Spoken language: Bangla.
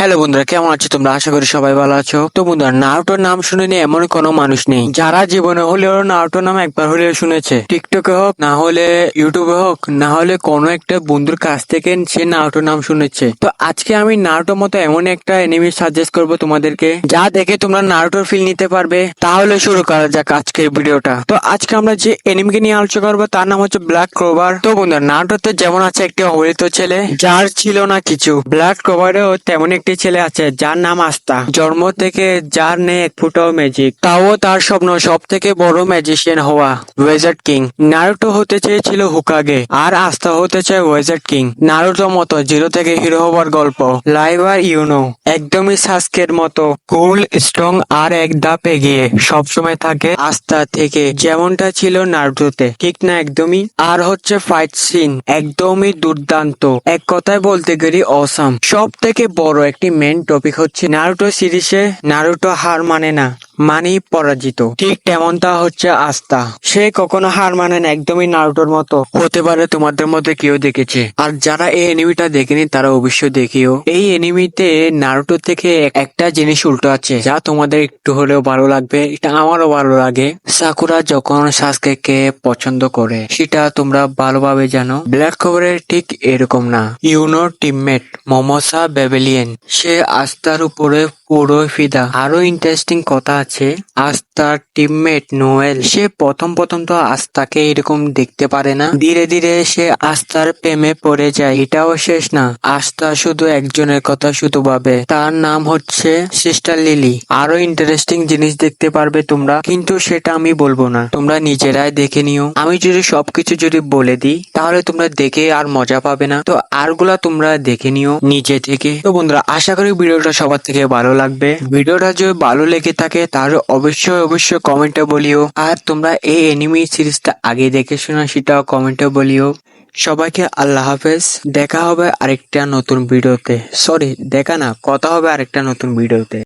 হ্যালো বন্ধুরা, কেমন আছো তোমরা? আশা করি সবাই ভালো আছো। তো বন্ধুরা, নারুটোর নাম শুনেনি এমন কোনো মানুষ নেই যারা জীবনে হলেও নারুটোর নাম একবার হলেও শুনেছে। টিকটকে হোক, না হলে ইউটিউবে হোক, না হলে কোনো একটা বন্ধুর কাছ থেকে সে নারুটোর নাম শুনেছে। তো আজকে আমি নারুটোর মতো এমন একটা এনিমি সাজেস্ট করবো তোমাদেরকে, যা দেখে তোমরা নারুটোর ফিল নিতে পারবে। তাহলে শুরু করা যাক আজকের ভিডিওটা। তো আজকে আমরা যে এনিমিকে নিয়ে আলোচনা করবো তার নাম হচ্ছে ব্ল্যাক ক্লোভার। তো বন্ধুরা, নারুটোতে যেমন আছে একটি অবহেলিত ছেলে যার ছিল না কিছু, ব্ল্যাক ক্লোভারেও তেমন একটি ছেলে আছে যার নাম আস্তা। জন্ম থেকে যার নেই এক ফুটাও ম্যাজিক, তাও তার স্বপ্ন সব থেকে বড় ম্যাজিশিয়ান হওয়া, ওয়েজার্ড কিং। নারুটো হতে চেয়েছিল হুকাগে, আর আস্তা হতে চায় ওয়েজার্ড কিং। নারুটো মতো জিরো থেকে হিরো হবার গল্প। লাইভার ইউনো একদমই সাসকের মতো কুল, স্ট্রং আর এক ধাপ এগিয়ে সবসময় থাকে আস্থা থেকে, যেমনটা ছিল নারুটোতে, ঠিক না? একদমই। আর হচ্ছে ফাইট সিন একদমই দুর্দান্ত, এক কথায় বলতে গেলে অসাম। সব থেকে বড় একটি মেন টপিক হচ্ছে নারুটো সিরিজে নারুটো হার মানে না, মানেই পরাজিত। ঠিক তেমনটা হচ্ছে আস্থা, সে কখনো হার মানে না, একদমই নারুটোর মতো। হতে পারে তোমাদের মধ্যে কেউ দেখেছে, আর যারা এই এনিমিটা দেখেনি তারা অবশ্যই দেখিও। এই এনিমিতে নারুটো থেকে একটা জিনিস উল্টো আছে যা তোমাদের একটু হলেও ভালো লাগবে, এটা আমারও ভালো লাগে। সাকুরা যখন সাসকেকে পছন্দ করে সেটা তোমরা ভালোভাবে জানো। ব্ল্যাক খবরের ঠিক এরকম না। ইউনোর টিমমেট মমসা বেবেলিয়েন, সে আস্থার উপরে পুরো ফিদা। আরো ইন্টারেস্টিং কথা আছে, আস্থার টিমমেট নোয়েল, সে প্রথম তো আস্থাকে এরকম দেখতে পারে না, ধীরে ধীরে সে আস্থার প্রেমে পড়ে যায়। এটাও শেষ না, আস্থা শুধু একজনের কথা শুধু ভাবে, তার নাম হচ্ছে সিস্টার লিলি। আরো ইন্টারেস্টিং জিনিস দেখতে পারবে তোমরা, কিন্তু সেটা আমি বলবো না, তোমরা নিজেরাই দেখে নিও। আমি যদি সবকিছু যদি বলে দিই তাহলে তোমরা দেখে আর মজা পাবে না, তো আরগুলা তোমরা দেখে নিও নিজে থেকে। তো বন্ধুরা, আশা করি ভিডিওটা সবার থেকে ভালো লাগবে। ভিডিওটা যদি ভালো লেগে থাকে তাহলে অবশ্যই কমেন্টে বলিও। আর তোমরা এই এনিমি সিরিজটা আগে দেখে শোনা সেটাও কমেন্টে বলিও। সবাইকে আল্লাহ হাফেজ, দেখা হবে আরেকটা নতুন ভিডিওতে। সরি, দেখা না, কথা হবে আরেকটা নতুন ভিডিওতে।